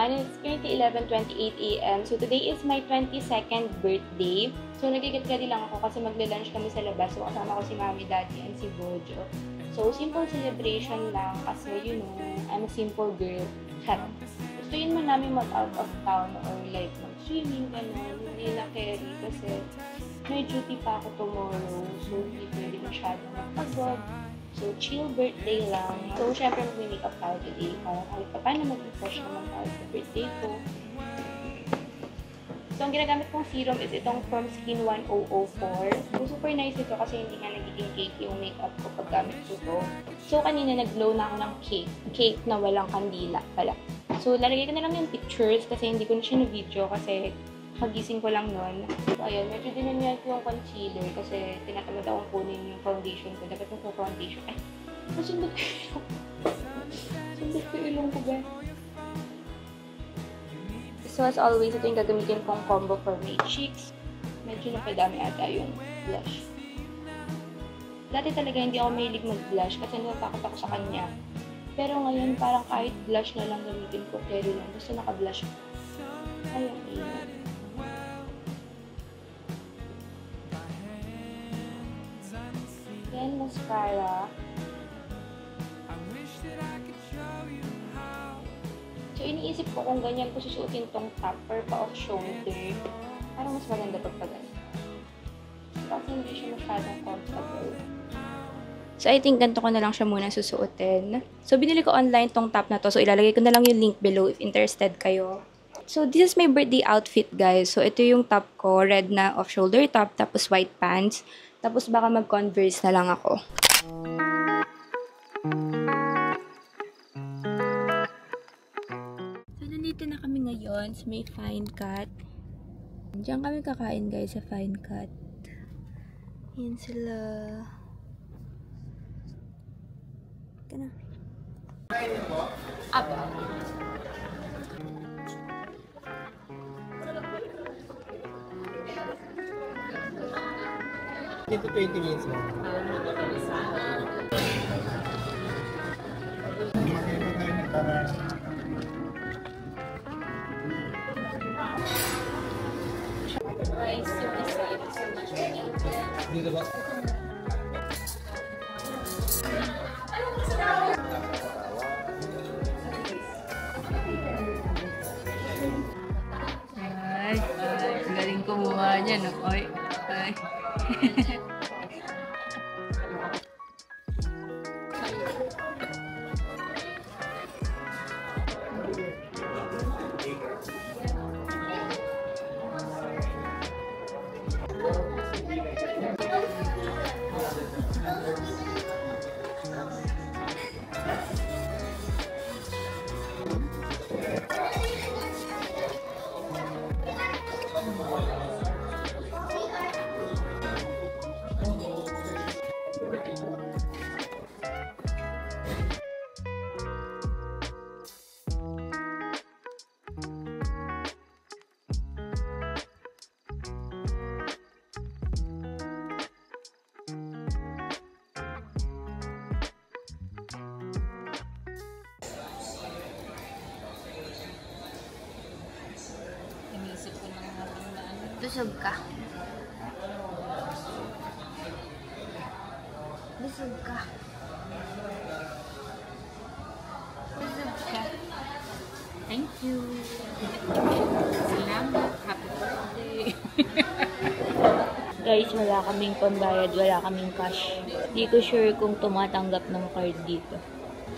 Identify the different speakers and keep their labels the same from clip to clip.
Speaker 1: everyone. It's currently 11:28 AM. So today is my 22nd birthday. So nag-get-ready lang ako kasi magla-lunch kami sa labas. So kasama ko si Mami, Daddy, and si Bojo. So simple celebration lang kasi I'm a simple girl. Charot. Gustuin mo namin mag-out of town or like mag-swimming, gano'n. Hindi na carry kasi may duty pa ako tomorrow. So hindi pwede masyadong magpagod. So, chill birthday lang. So, syempre mag-makeup tayo today. Kahit pa paano mag-refresh naman tayo sa birthday ko. So, ang ginagamit kong serum is itong from Skin 1004. So, super nice ito kasi hindi nga nagiging cake yung makeup ko pag gamit ko to. So, kanina nag-glow na ako ng cake. Cake na walang kandila pala. So, lalagay ko na lang yung pictures kasi hindi ko na siya na-video kasi pagising ko lang nun. So, ayun, medyo dinamyan ko yung concealer kasi tinatamad akong kunin yung foundation ko. Dapat yung foundation. Ay, nasundot ko yung ilong. Sundot ko yung ilong ko ba? So, as always, ito yung gagamitin kong combo for my cheeks. Medyo napadami ata yung blush. Dati talaga hindi ako mahilig mag-blush kasi natatakot ako sa kanya. Pero ngayon, parang kahit blush na lang gamitin ko, carry lang. Basta naka-blush ko. Ayun, ayun. Then, mascara. So, iniisip ko kung ganyan ko susuotin tong top or pa-off shoulder. Parang mas maganda pag ganyan. Kasi hindi siya masyadong comfortable. So, I think ganito ko na lang siya muna susuotin. So, binili ko online tong top na to. So, ilalagay ko na lang yung link below if interested kayo. So, this is my birthday outfit, guys. So, ito yung top ko. Red na off-shoulder top, tapos white pants. Tapos baka mag-Converse na lang ako. So, nandito na kami ngayon sa may Fine Cut. Diyan kami kakain, guys, sa Fine Cut. Yan sila. Ito na. Up.
Speaker 2: Ito 20 minutes lang. Dito ba?
Speaker 1: Ay, galing kumuha niya, no? Ay, ay. Busog ka. Busog ka. Busog ka. Thank you. Salamat. Happy birthday. Guys, wala kaming pambayad, wala kaming cash. Hindi ko sure kung tumatanggap ng card dito.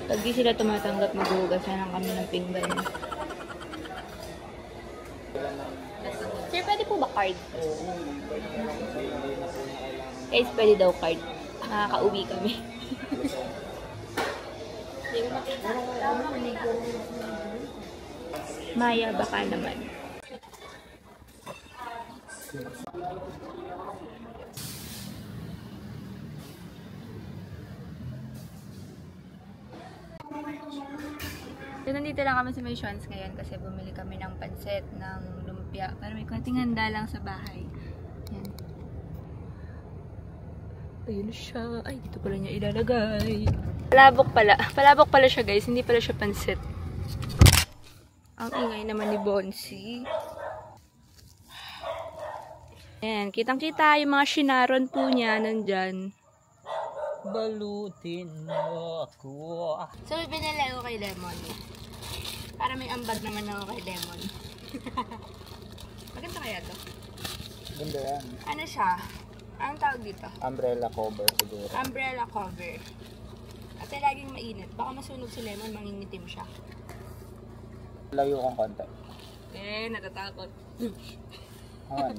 Speaker 1: Pag di sila tumatanggap, maghuhugas na lang kami ng pinggan. Sir, pwede po ba card? Guys, pwede daw card. Nakaka-uwi kami. Maya, baka naman. So, nandito lang kami sa May Sean's ngayon kasi bumili kami ng pansit, ng lumpia. Para may konting handa lang sa bahay. Yan. Ayun siya. Ay, dito pala niya ilalagay. Palabok pala. Palabok pala siya, guys. Hindi pala siya pansit. Ang ingay naman ni Bonsi. Ayan, kitang-kita yung mga shinaron po niya nandyan.
Speaker 2: Balutin mo ako.
Speaker 1: So, binala ko kay Lemon. Para may ambag naman ako kay Lemon. Maganda kaya to?
Speaker 2: Ganda yan.
Speaker 1: Ano siya? Anong tawag dito?
Speaker 2: Umbrella cover siguro.
Speaker 1: Umbrella cover. Kasi laging mainit. Baka masunog si Lemon, mangingitim siya.
Speaker 2: Layo kong konti.
Speaker 1: Natatakot.
Speaker 2: Ayan.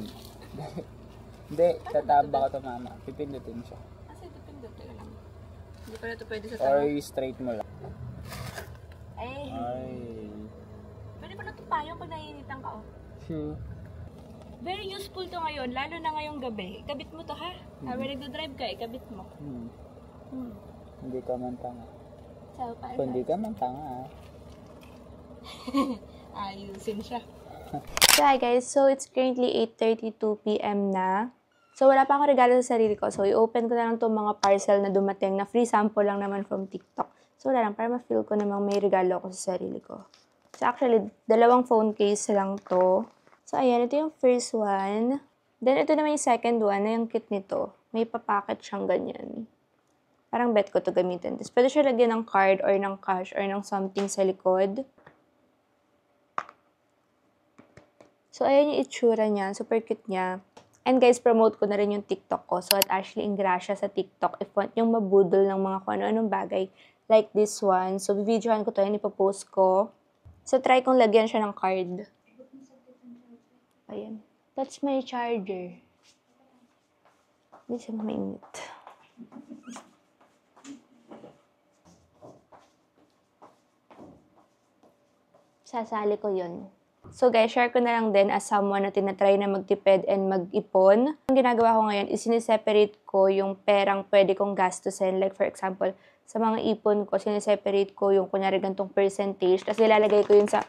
Speaker 2: Hindi, tataba ka to mama. Pipindutin siya.
Speaker 1: Kasi dipindot lang. Hindi pala ito pwede sa
Speaker 2: Or
Speaker 1: tama.
Speaker 2: straight mo lang. Ay.
Speaker 1: Pwede pala ito payong pag naiinitan ka, oh.
Speaker 2: Sure.
Speaker 1: Very useful to ngayon, lalo na ngayong gabi. Ikabit mo to, ha? Habang nagdodrive ka, ikabit mo.
Speaker 2: Hindi ka man tanga.
Speaker 1: So, paano?
Speaker 2: Kung hindi ka man tanga,
Speaker 1: ayusin siya. So, hi guys. So, it's currently 8:32 p.m. na. So, wala pa akong regalo sa sarili ko. So, i-open ko na lang itong mga parcel na dumating na free sample lang naman from TikTok. So, wala lang. Para ma-feel ko namang may regalo ako sa sarili ko. So, actually, 2 phone case lang to. So, ayan. Ito yung first one. Then, ito naman yung second one na yung kit nito. May papacket siyang ganyan. Parang bet ko to gamitin. Tapos, pwede siya lagyan ng card or ng cash or ng something sa likod. So, ayan yung itsura niya. Super cute niya. And guys, promote ko na rin yung TikTok ko. So, at Ashley Ingracia sa TikTok. If want yung mabudol ng mga kung ano-anong bagay. Like this one. So, bibidyohan ko to. Yan, ipopost ko. So, try kong lagyan siya ng card. Ayan. That's my charger. Hindi siya mainit. Sasali ko yun. So guys, share ko na lang din as someone na tinatry na magtipid and mag-ipon. Ang ginagawa ko ngayon is siniseparate ko yung perang pwede kong gastusin. Like for example, sa mga ipon ko, siniseparate ko yung kunyari gantong percentage. Tapos nilalagay ko yun sa...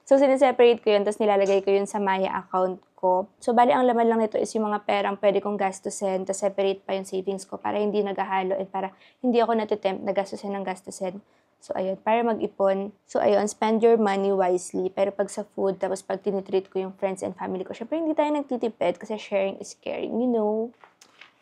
Speaker 1: So siniseparate ko yun, tapos nilalagay ko yun sa Maya account ko. So bali ang laman lang nito is yung mga perang pwede kong gastusin, tapos separate pa yung savings ko para hindi naghahalo at para hindi ako natitempt na gastusin ng gastusin. So, ayun, para mag-ipon. So, ayun, spend your money wisely. Pero pag sa food, tapos pag tinitreat ko yung friends and family ko, syempre hindi tayo nagtitipid kasi sharing is caring, you know?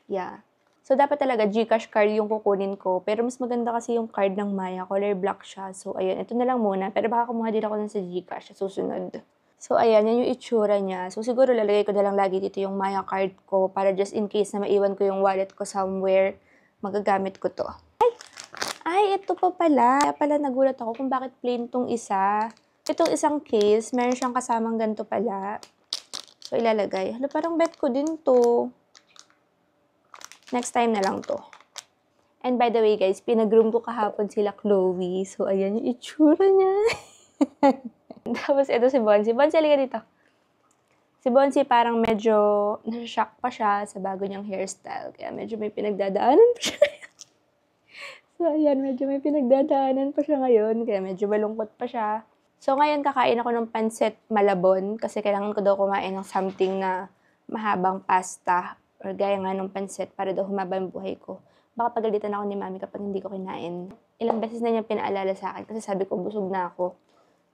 Speaker 1: Yeah. So, dapat talaga GCash card yung kukunin ko. Pero mas maganda kasi yung card ng Maya. Color black siya. So, ayun, ito na lang muna. Pero baka kumuha din ako sa GCash sa susunod. So, ayan, yan yung itsura niya. So, siguro lalagay ko na lang lagi dito yung Maya card ko para just in case na maiwan ko yung wallet ko somewhere, magagamit ko to. Ay, ito pa pala. Kaya pala nagulat ako kung bakit plain tong isa. Itong isang case, meron siyang kasamang ganito pala. So, ilalagay. Hala, parang bet ko din to. Next time na lang to. And by the way, guys, pinag-room ko kahapon sila Chloe. So, ayan yung itsura niya. Tapos, ito si Bonsi. Bonsi, halika dito. Si Bonsi parang medyo na-shock pa siya sa bago niyang hairstyle. Kaya medyo may pinagdadaanan pa siya. So, ayan, medyo may pinagdadaanan pa siya ngayon, kaya medyo malungkot pa siya. So, ngayon kakain ako ng pancit malabon kasi kailangan ko daw kumain ng something na mahabang pasta or gaya nga ng pancit para daw humaba yung buhay ko. Baka pagalitan ako ni mami kapag hindi ko kinain. Ilang beses na niya pinaalala sa akin kasi sabi ko busog na ako.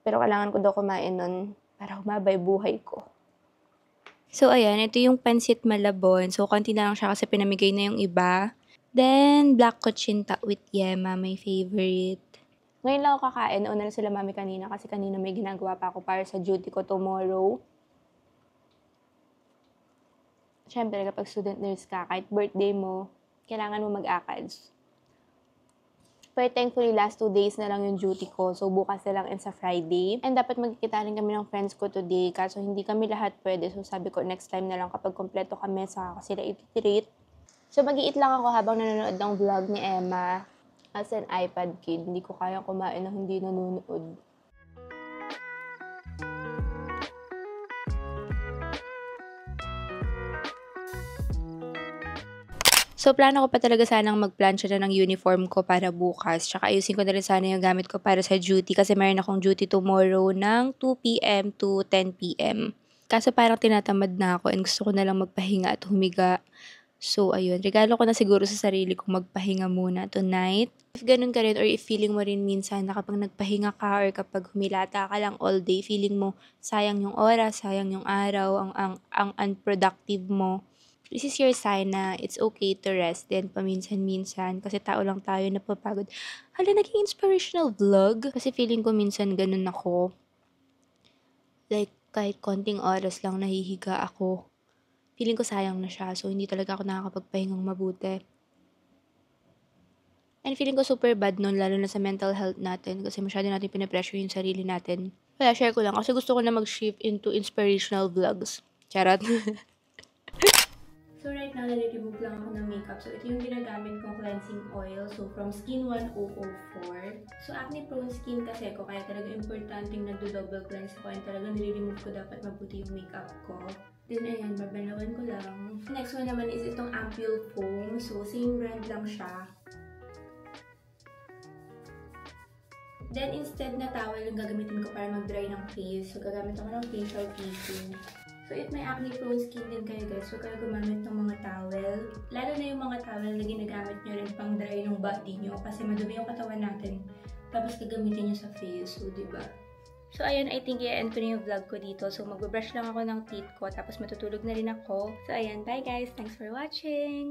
Speaker 1: Pero kailangan ko daw kumain nun para humaba yung buhay ko. So, ayan, ito yung pancit malabon. So, konti na lang siya kasi pinamigay na yung iba. Then, black kutsinta with yema, my favorite. Ngayon lang ako kakain. Nauna na sila mami kanina kasi kanina may ginagawa pa ako para sa duty ko tomorrow. Siyempre, kapag student nurse ka, kahit birthday mo, kailangan mo mag-ACADS. Pero thankfully, last 2 days na lang yung duty ko. So, bukas na lang and sa Friday. And dapat magkikita rin kami ng friends ko today. Kaso hindi kami lahat pwede. So, sabi ko, next time na lang kapag kompleto kami sa sila ititreat. So, mag-i-eat lang ako habang nanonood ng vlog ni Emma as an iPad kid. Hindi ko kayang kumain na hindi nanonood. So, plano ko pa talaga sanang mag-plancha na ng uniform ko para bukas. Tsaka ayusin ko na rin sana yung gamit ko para sa duty kasi mayroon akong duty tomorrow ng 2 p.m. to 10 p.m. Kaso parang tinatamad na ako and gusto ko na lang magpahinga at humiga. So, ayun. Regalo ko na siguro sa sarili kong magpahinga muna tonight. If ganun ka rin or if feeling mo rin minsan na kapag nagpahinga ka or kapag humilata ka lang all day, feeling mo sayang yung oras, sayang yung araw, ang unproductive mo. This is your sign na it's okay to rest din paminsan-minsan kasi tao lang tayo napapagod. Hala, naging inspirational vlog. Kasi feeling ko minsan ganun ako. Like, kahit konting oras lang nahihiga ako. Feeling ko sayang na siya. So, hindi talaga ako nakakapagpahingang mabuti. And feeling ko super bad nun, lalo na sa mental health natin. Kasi masyado natin pinapressure yung sarili natin. Kaya share ko lang. Kasi gusto ko na mag-shift into inspirational vlogs. Charot. So, right now, nare-remove lang ako ng makeup. So, ito yung ginagamit kong cleansing oil. So, from Skin 1004. So, acne-prone skin kasi ako. Kaya talaga importanteng nagdo-double cleanse ako. And talaga nare-remove ko dapat mabuti yung makeup ko. Then, ayan, babalawan ko lang. Next one naman is itong Ampoule Foam. So, same brand lang siya. Then, instead na towel yung gagamitin ko para mag-dry ng face. So, gagamit ako ng facial tissue. So, if may acne-prone skin din kayo guys, huwag kayo gumamit ng mga towel. Lalo na yung mga towel na ginagamit nyo rin pang dry ng body nyo. Kasi madumi yung katawan natin. Tapos gagamitin nyo sa face. So, diba? So, ayun, I think i-end ko na yung vlog ko dito. So, mag-brush lang ako ng teeth ko. Tapos matutulog na rin ako. So, ayan, bye guys! Thanks for watching!